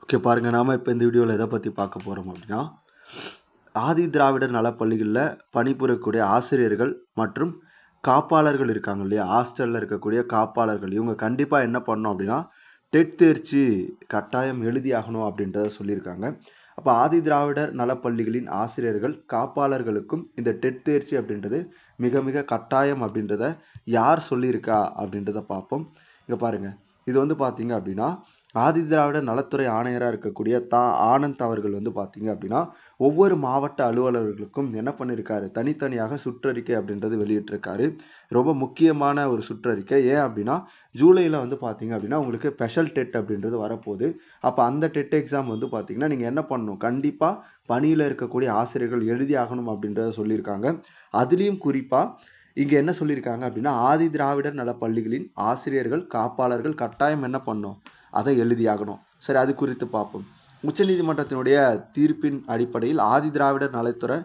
Okay பாருங்கள், நாம் இப்போ இந்த வீடியோவில் எதை பற்றி பார்க்க போகிறோம் அப்படின்னா, ஆதி திராவிடர் நலப்பள்ளிகளில் பணிபுரியக்கூடிய ஆசிரியர்கள் மற்றும் காப்பாளர்கள் இருக்காங்க இல்லையா, ஹாஸ்டலில் இருக்கக்கூடிய காப்பாளர்கள், இவங்க கண்டிப்பாக என்ன பண்ணணும் அப்படின்னா டெட் தேர்ச்சி கட்டாயம் எழுதி ஆகணும் அப்படின்றத சொல்லியிருக்காங்க. அப்போ ஆதி திராவிடர் நலப்பள்ளிகளின் ஆசிரியர்கள் காப்பாளர்களுக்கும் இந்த டெட் தேர்ச்சி அப்படின்றது மிக மிக கட்டாயம் அப்படின்றத யார் சொல்லியிருக்கா அப்படின்றத பார்ப்போம். இங்கே பாருங்கள், இது வந்து பார்த்தீங்க அப்படின்னா ஆதி திராவிடர் நலத்துறை ஆணையராக இருக்கக்கூடிய ஆனந்த் அவர்கள் வந்து பார்த்தீங்க அப்படின்னா ஒவ்வொரு மாவட்ட அலுவலர்களுக்கும் என்ன பண்ணியிருக்காரு, தனித்தனியாக சுற்றறிக்கை அப்படின்றது வெளியிட்டிருக்காரு. ரொம்ப முக்கியமான ஒரு சுற்றறிக்கை. ஏன் அப்படின்னா ஜூலையில் வந்து பார்த்தீங்க அப்படின்னா உங்களுக்கு ஸ்பெஷல் டெட் அப்படின்றது வரப்போகுது. அப்போ அந்த டெட் எக்ஸாம் வந்து பார்த்தீங்கன்னா நீங்கள் என்ன பண்ணணும், கண்டிப்பாக பணியில் இருக்கக்கூடிய ஆசிரியர்கள் எழுதி ஆகணும் அப்படின்றத சொல்லியிருக்காங்க. அதுலேயும் குறிப்பாக இங்கே என்ன சொல்லியிருக்காங்க அப்படின்னா ஆதி திராவிடர் நல பள்ளிகளின் ஆசிரியர்கள் காப்பாளர்கள் கட்டாயம் என்ன பண்ணணும், அதை எழுதியாகணும். சரி, அது குறித்து பார்ப்போம். உச்சநீதிமன்றத்தினுடைய தீர்ப்பின் அடிப்படையில் ஆதி திராவிடர் நலத்துறை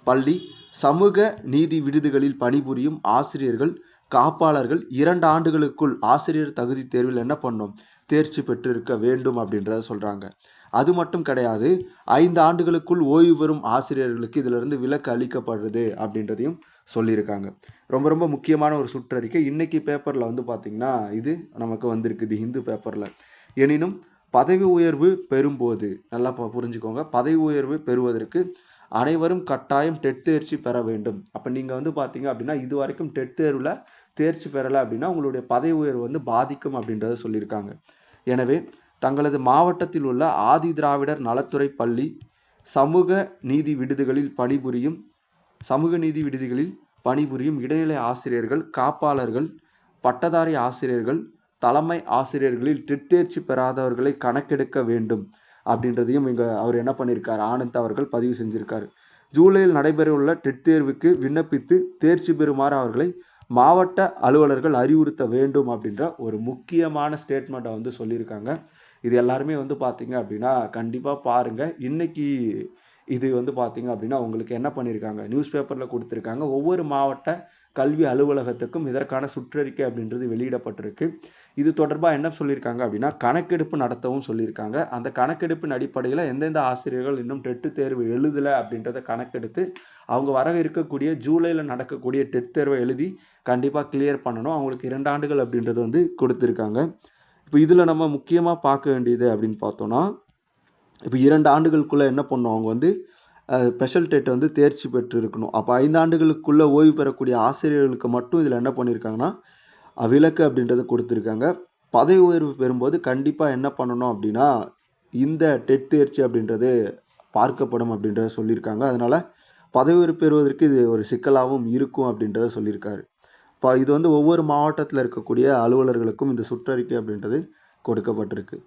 பள்ளி சமூக நீதி விடுதிகளில் பணிபுரியும் ஆசிரியர்கள் காப்பாளர்கள் 2 ஆண்டுகளுக்குள் ஆசிரியர் தகுதி தேர்வில் என்ன பண்ணும், தேர்ச்சி பெற்றிருக்க வேண்டும் அப்படின்றத சொல்கிறாங்க. அது மட்டும் கிடையாது, 5 ஆண்டுகளுக்குள் ஓய்வு பெறும் ஆசிரியர்களுக்கு இதிலிருந்து விலக்கு அளிக்கப்படுறது அப்படின்றதையும் சொல்லியிருக்காங்க. ரொம்ப ரொம்ப முக்கியமான ஒரு சுற்றறிக்கை. இன்னைக்கு பேப்பரில் வந்து பார்த்திங்கன்னா இது நமக்கு வந்திருக்குது ஹிந்து பேப்பரில். எனினும் பதவி உயர்வு பெறும்போது நல்லா புரிஞ்சுக்கோங்க, பதவி உயர்வு பெறுவதற்கு அனைவரும் கட்டாயம் டெட் தேர்ச்சி பெற வேண்டும். அப்போ நீங்கள் வந்து பார்த்தீங்க அப்படின்னா இது வரைக்கும் டெட் தேர்வில் தேர்ச்சி பெறலை அப்படின்னா உங்களுடைய பதவி உயர்வு வந்து பாதிக்கும் அப்படின்றத சொல்லியிருக்காங்க. எனவே தங்களது மாவட்டத்தில் உள்ள ஆதி திராவிடர் நலத்துறை பள்ளி சமூக நீதி விடுதிகளில் பணிபுரியும் இடைநிலை ஆசிரியர்கள் காப்பாளர்கள் பட்டதாரி ஆசிரியர்கள் தலைமை ஆசிரியர்களில் டெட் தேர்ச்சி பெறாதவர்களை கணக்கெடுக்க வேண்டும் அப்படின்றதையும் இங்கே அவர் என்ன பண்ணியிருக்காரு, ஆனந்த் அவர்கள் பதிவு செஞ்சிருக்காரு. ஜூலையில் நடைபெறவுள்ள டெட் தேர்வுக்கு விண்ணப்பித்து தேர்ச்சி பெறுமாறு அவர்களை மாவட்ட அலுவலர்கள் அறிவுறுத்த வேண்டும் அப்படின்ற ஒரு முக்கியமான ஸ்டேட்மெண்ட்டை வந்து சொல்லியிருக்காங்க. இது எல்லாருமே வந்து பார்த்தீங்க அப்படின்னா கண்டிப்பாக பாருங்கள். இன்னைக்கு இது வந்து பார்த்தீங்க அப்படின்னா உங்களுக்கு என்ன பண்ணியிருக்காங்க, நியூஸ் பேப்பரில் கொடுத்துருக்காங்க. ஒவ்வொரு மாவட்ட கல்வி அலுவலகத்துக்கும் இதற்கான சுற்றறிக்கை அப்படின்றது வெளியிடப்பட்டிருக்கு. இது தொடர்பாக என்ன சொல்லியிருக்காங்க அப்படின்னா கணக்கெடுப்பு நடத்தவும் சொல்லியிருக்காங்க. அந்த கணக்கெடுப்பின் அடிப்படையில் எந்தெந்த ஆசிரியர்கள் இன்னும் டெட்டு தேர்வு எழுதலை அப்படின்றத கணக்கெடுத்து அவங்க வர இருக்கக்கூடிய ஜூலையில் நடக்கக்கூடிய டெட் தேர்வை எழுதி கண்டிப்பாக கிளியர் பண்ணணும். அவங்களுக்கு 2 ஆண்டுகள் அப்படின்றது வந்து கொடுத்துருக்காங்க. இப்போ இதில் நம்ம முக்கியமாக பார்க்க வேண்டியது அப்படின்னு பார்த்தோன்னா, இப்போ 2 ஆண்டுகளுக்குள்ளே என்ன பண்ணணும், அவங்க வந்து ஸ்பெஷல் டெட் வந்து தேர்ச்சி பெற்று இருக்கணும். அப்போ 5 ஆண்டுகளுக்குள்ளே ஓய்வு பெறக்கூடிய ஆசிரியர்களுக்கு மட்டும் இதில் என்ன பண்ணியிருக்காங்கன்னா விலக்கு அப்படின்றத கொடுத்துருக்காங்க. பதவி உயர்வு பெறும்போது கண்டிப்பாக என்ன பண்ணணும் அப்படின்னா இந்த டெட் தேர்ச்சி அப்படின்றது பார்க்கப்படும் அப்படின்றத சொல்லியிருக்காங்க. அதனால் பதவி உயர்வு பெறுவதற்கு இது ஒரு சிக்கலாகவும் இருக்கும் அப்படின்றத சொல்லியிருக்காரு. இப்போ இது வந்து ஒவ்வொரு மாவட்டத்தில் இருக்கக்கூடிய அலுவலர்களுக்கும் இந்த சுற்றறிக்கை அப்படின்றது கொடுக்கப்பட்டிருக்கு.